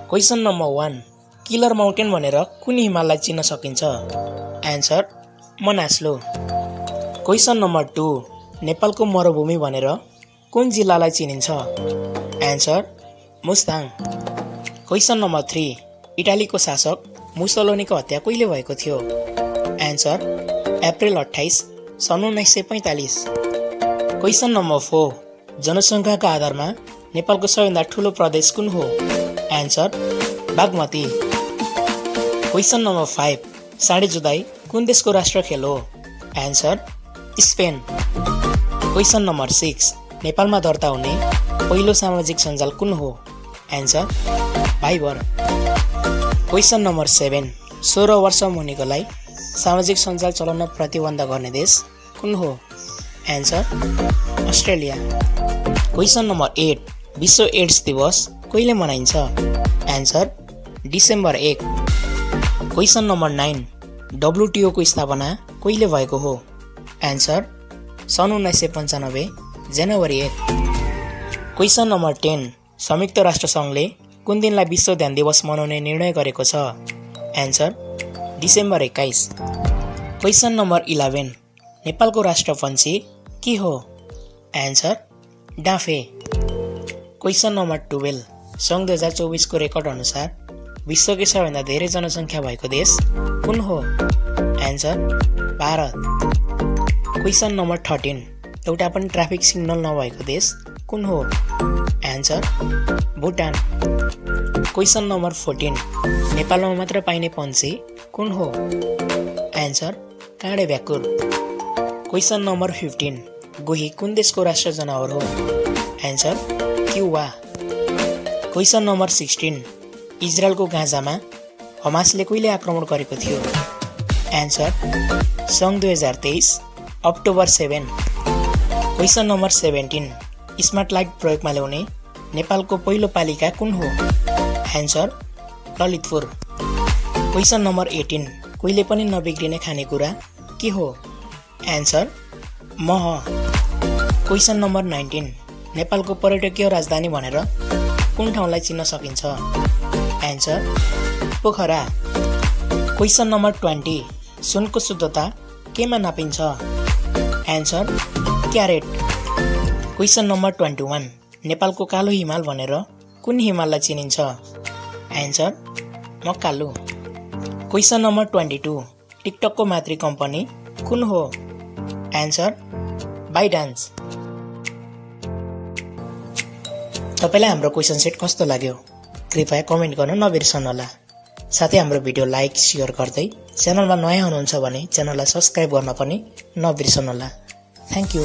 Question number 1 killer mountain भनेर कुन हिमाललाई चिन्न सकिन्छ? आन्सर मनासलो। क्वेशन नम्बर 2 नेपालको मरुभूमि भनेर कुन जिल्लालाई चिनिन्छ? आन्सर मुस्ताङ। क्वेशन नम्बर 3 इटालीको शासक मुसोलिनीको हत्या कहिले भएको थियो? आन्सर अप्रिल 28 सन् 1945। क्वेशन नम्बर 4 जनसङ्ख्याका आधारमा नेपालको सबैभन्दा ठुलो प्रदेश कुन हो? आन्सर बागमती। क्वेशन नम्बर 5 साँडे जुधाइ कुन देशको राष्ट्र खेल हो? Answer Spain. क्वेशन नम्बर 6 नेपालमा दर्ता हुने पहिलो सामाजिक सञ्जाल कुन हो? Answer Viber. क्वेशन नम्बर 7 16 वर्ष मुनिकोलाई सामाजिक सञ्जाल चलाउन प्रतिबन्ध गर्ने देश कुन हो? Answer Australia. क्वेशन नम्बर 8 विश्व एड्स दिवस कहिले मनाइन्छ? Answer December 1। Question number 9 WTO को स्थापना कहिले भएको हो? आन्सर सन् 1995 जनवरी 1। क्वेशन नम्बर 10 संयुक्त राष्ट्र सङ्घले कुन दिनलाई विश्व ध्यान दिवस मनाउने निर्णय गरेको छ? Answer December 21। क्वेशन नम्बर 11 नेपालको राष्ट्र पक्षी के हो? आन्सर डाँफे। क्वेशन नम्बर 12 सन् 2024 को रेकर्ड अनुसार विश्वकै सबैभन्दा धेरै जनसङ्ख्या भएको देश कुन हो? आन्सर भारत। क्वेशन नम्बर 13 एउटा पनि ट्राफिक सिग्नल नभएको देश कुन हो? आन्सर भुटान। क्वेशन नम्बर 14 नेपालमा मात्र पाइने पन्छी कुन हो? आन्सर काँडे भ्याकुर। क्वेशन नम्बर 15 गोही कुन देशको राष्ट्र जनावर हो? Answer Cuba. क्वेशन नम्बर 16 इजरायलको गाजामा हमासले कहिले आक्रमण गरेको थियो? आन्सर सन् 2023 October 7। Question number 17 smart light प्रयोगमा ल्याउने नेपालको पहिलो पालिका कुन हो? आन्सर ललितपुर। क्वेशन नम्बर 18 कहिले पनि नबिग्रिने खानेकुरा के हो? आन्सर मह। क्वेशन नम्बर 19 नेपालको पर्यटकीय राजधानी भनेर कुन ठाउँलाई चिन्न सकिन्छ? आन्सर पोखरा। क्वेशन नम्बर 20 सुनको शुद्धता केमा नापिन्छ? Answer carat. क्वेशन नम्बर 21 नेपालको कालो हिमाल भनेर कुन हिमाललाई चिनिन्छ? आन्सर मक्कालु। क्वेशन नम्बर 22 टिकटकको मातृ कम्पनी कुन हो? Answer ByteDance. तपाईलाई हाम्रो क्वेशन सेट कस्तो लाग्यो? कृपया कमेन्ट गर्न नबिर्सनुहोला। साथै हाम्रो भिडियो लाइक शेयर गर्दै च्यानलमा नयाँ हुनुहुन्छ भने च्यानललाई सब्स्क्राइब गर्न पनि नबिर्सनुहोला। Thank you.